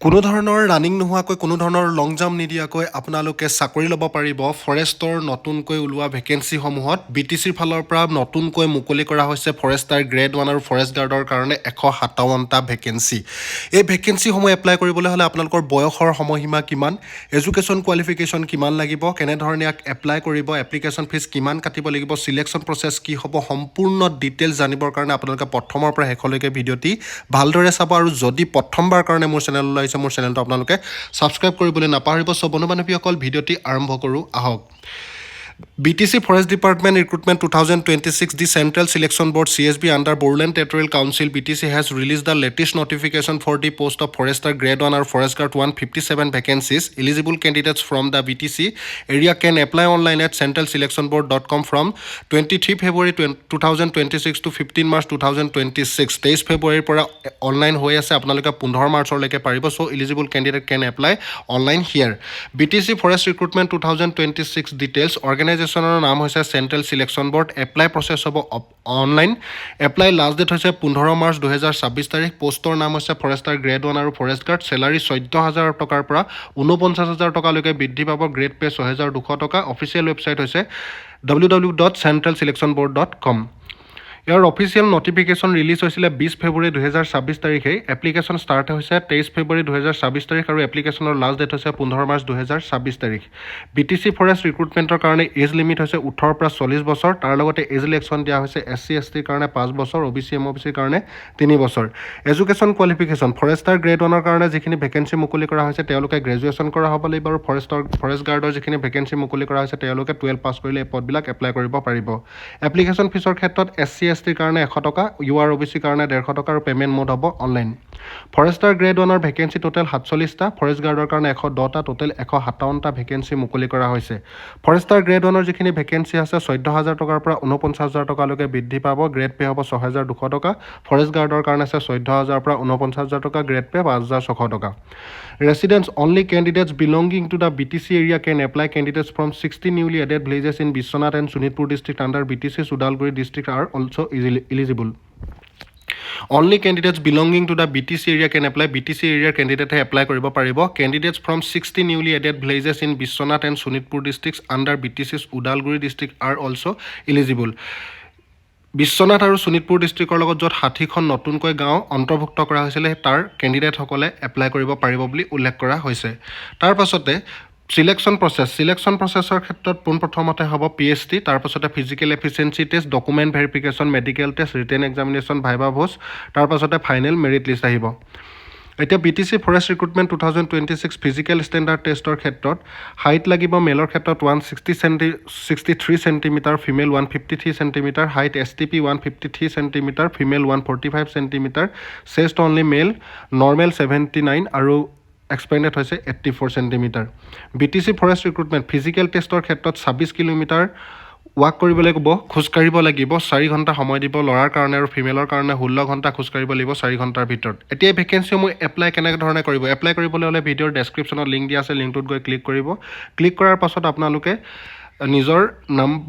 কোনো ধৰণৰ ৰানিং নোহোৱাকৈ কোনো ধৰণৰ লং জাম্প নিদিয়াকৈ আপোনালোকে চাকৰি ল'ব পাৰিব ফৰেষ্টৰ নতুনকৈ ওলোৱা ভেকেঞ্চিসমূহত BTCৰ ফালৰ পৰা নতুনকৈ মুকলি কৰা হৈছে ফৰেষ্টাৰ গ্ৰেড 1 আৰু ফৰেষ্ট গাৰ্ডৰ কাৰণে 157টা ভেকেঞ্চি। এই ভেকেঞ্চিসমূহ এপ্লাই কৰিবলৈ হ'লে আপোনালোকৰ বয়সৰ সময়সীমা কিমান, এডুকেশ্যন কোৱালিফিকেশ্যন কিমান লাগিব, কেনেধৰণে ইয়াক এপ্লাই কৰিব, এপ্লিকেশ্যন ফিজ কিমান কাটিব লাগিব, চিলেকশ্যন প্ৰচেছ কি হ'ব, সম্পূৰ্ণ ডিটেইলছ জানিবৰ কাৰণে আপোনালোকে প্ৰথমৰ পৰা শেষলৈকে ভিডিঅ'টি ভালদৰে চাব। আৰু যদি প্ৰথমবাৰ কাৰণে মোৰ চেনেললৈ মোৰ চেনেলটো আপোনালোকে ছাবস্ক্ৰাইব কৰিবলৈ নাপাহৰিব। সো বন্ধু বান্ধৱীসকল ভিডিঅ'টি আৰম্ভ কৰোঁ আহক। BTC Forest Department Recruitment 2026, the Central Selection Board CSB under Boreland Territorial Council BTC has released the latest notification for the post of Forester Grade 1 or Forest Guard 157 vacancies. Eligible candidates from the BTC area can apply online at centralselectionboard.com from 23 February 2026 to 15 March 2026. 23 February পৰা online হৈ আছে, আপোনালোকে 15 মাৰ্চলৈকে পাৰিব। So eligible candidate can apply online here. BTC Forest Recruitment 2026 details. অৰ্গেনাইজেশ্যনৰ নাম হৈছে central selection board. Apply process হ'ব online. Apply last date হৈছে 15 মাৰ্চ 2026 তাৰিখ। পোষ্টৰ নাম হৈছে ফৰেষ্টাৰ গ্ৰেড 1 আৰু ফৰেষ্ট গাৰ্ড। চেলাৰী 14,000 টকাৰ পৰা 49,000 টকালৈকে বৃদ্ধি পাব। গ্ৰেড পে 6,200 টকা। অফিচিয়েল ৱেবছাইট হৈছে www.centralselectionboard.com। ইয়াৰ অফিচিয়েল নটিফিকেশ্যন ৰিলিজ হৈছিলে 20 ফেব্ৰুৱাৰী 2026 তাৰিখে। এপ্লিকেশ্যন ষ্টাৰ্ট হৈছে 23 ফেব্ৰুৱাৰী 2026 তাৰিখ আৰু এপ্লিকেশ্যনৰ লাষ্ট ডেট হৈছে 15 মাৰ্চ 2026 তাৰিখ। BTC ফৰেষ্ট ৰিক্ৰুটমেণ্টৰ কাৰণে এজ লিমিট হৈছে 18 পৰা 40 বছৰ। তাৰ লগতে এজ ইলেকশ্যন দিয়া হৈছে SC STৰ কাৰণে 5 বছৰ, OBC MOBCৰ কাৰণে 3 বছৰ। এডুকেশ্যন কোৱালিফিকেশ্যন ফৰেষ্টাৰ গ্ৰেড 1ৰ কাৰণে যিখিনি ভেকেঞ্চি মুকলি কৰা হৈছে তেওঁলোকে গ্ৰেজুৱেশ্যন কৰা হ'ব লাগিব আৰু ফৰেষ্ট গাৰ্ডৰ যিখিনি ভেকেঞ্চি মুকলি কৰা হৈছে তেওঁলোকে 12 পাছ কৰিলে এই পদবিলাক এপ্লাই কৰিব পাৰিব। এপ্লিকেশ্যন ফিজৰ ক্ষেত্ৰত SC STৰ কাৰণে 100 টকা, UR OBCৰ কাৰণে 150 টকা আৰু পে'মেণ্ট মোড হ'ব অনলাইন। ফৰেষ্টাৰ গ্ৰেড 1ৰ ভেকেঞ্চি টোটেল 47টা, ফৰেষ্ট গাৰ্ডৰ কাৰণে 110টা, টোটেল 157টা ভেকেঞ্চি মুকলি কৰা হৈছে। ফৰেষ্টাৰ গ্ৰেড 1ৰ যিখিনি ভেকেঞ্চি আছে 14,000 টকাৰ পৰা 49,000 টকালৈকে বৃদ্ধি পাব। গ্ৰেড পে হ'ব 6,200 টকা। ফৰেষ্ট গাৰ্ডৰ কাৰণে আছে 14,000 পৰা 49,000 টকা, গ্ৰেড পে 5,600 টকা। Residents only candidates belonging to the BTC area can apply. Candidates from 60 newly added villages in Bishwanath and Sonitpur district under BTC Sudalguri district are also eligible. Only candidates belonging to the BTC area can apply. BTC area candidate apply কৰিব পাৰিব। Candidates from 60 newly added villages in Bishwanath and Sonitpur districts under BTC Udalguri district are also eligible. Biswanath আৰু শোণিতপুৰ ডিষ্ট্ৰিক্টৰ লগত য'ত 60খন নতুনকৈ গাঁও অন্তৰ্ভুক্ত কৰা হৈছিলে তাৰ কেণ্ডিডেটসকলে এপ্লাই কৰিব পাৰিব বুলি উল্লেখ কৰা হৈছে। তাৰ পাছতে চিলেকশ্যন প্ৰচেছৰ ক্ষেত্ৰত পোনপ্ৰথমতে হ'ব PST, তাৰপাছতে physical efficiency test, document verification, medical test, written examination, viva ভোজ, তাৰপাছতে ফাইনেল মেৰিট লিষ্ট আহিব। এতিয়া BTC forest recruitment 2026 physical standard টেষ্টৰ ক্ষেত্ৰত হাইট লাগিব মেলৰ ক্ষেত্ৰত 163 centimetre, female 153 centimetre, height STP 153 centimetre, female 145 centimetre, চেষ্ট অনলি মেল, নৰ্মেল 79 আৰু এক্সপেণ্ডেড হৈছে 84 centimetre. BTC forest recruitment physical টেষ্টৰ ক্ষেত্ৰত 26 কিলোমিটাৰ ৱাক কৰিব লাগিব, খোজকাঢ়িব লাগিব, 4 ঘণ্টা সময় দিব ল'ৰাৰ কাৰণে আৰু ফিমেলৰ কাৰণে 16 ঘণ্টা খোজকাঢ়িব লাগিব 4 ঘণ্টাৰ ভিতৰত। এতিয়া এই ভেকেঞ্চিসমূহ এপ্লাই কেনেধৰণে কৰিব? এপ্লাই কৰিবলৈ হ'লে ভিডিঅ'ৰ ডেছক্ৰিপশ্যনত লিংক দিয়া আছে, লিংকটোত গৈ ক্লিক কৰিব। ক্লিক কৰাৰ পাছত আপোনালোকে নিজৰ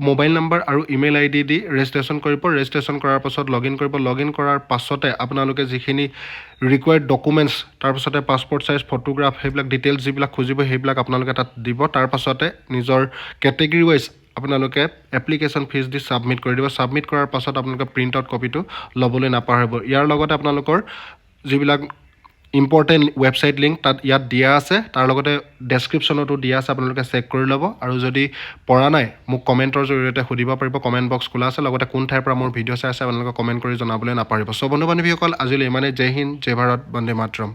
মোবাইল নম্বৰ আৰু ইমেইল ID দি ৰেজিষ্ট্ৰেশ্যন কৰিব। ৰেজিষ্ট্ৰেশ্যন কৰাৰ পাছত লগ ইন কৰিব। লগ ইন কৰাৰ পাছতে আপোনালোকে যিখিনি ৰিকুৱাৰ্ড ডকুমেণ্টছ, তাৰপাছতে পাছপৰ্ট চাইজ ফটোগ্ৰাফ, সেইবিলাক ডিটেইলছ যিবিলাক খুজিব সেইবিলাক আপোনালোকে তাত দিব। তাৰ পাছতে নিজৰ কেটেগৰী ৱাইজ আপোনালোকে এপ্লিকেশ্যন ফিজ দি ছাবমিট কৰি দিব। ছাবমিট কৰাৰ পাছত আপোনালোকে প্ৰিণ্ট আউট কপিটো ল'বলৈ নাপাহৰিব। ইয়াৰ লগতে আপোনালোকৰ যিবিলাক ইম্পৰ্টেণ্ট ৱেবছাইট লিংক ইয়াত দিয়া আছে, তাৰ লগতে ডেছক্ৰিপশ্যনতো দিয়া আছে, আপোনালোকে চেক কৰি ল'ব। আৰু যদি পৰা নাই মোক কমেণ্টৰ জৰিয়তে সুধিব পাৰিব, কমেণ্ট বক্স খোলা আছে। লগতে কোন ঠাইৰ পৰা মোৰ ভিডিঅ' চাই আছে আপোনালোকে কমেণ্ট কৰি জনাবলৈ নাপাহৰিব। সো বন্ধু বান্ধৱীসকল আজিলৈ ইমানেই। জয় হিন্দ, জয় ভাৰত, বন্দে মাতৰম।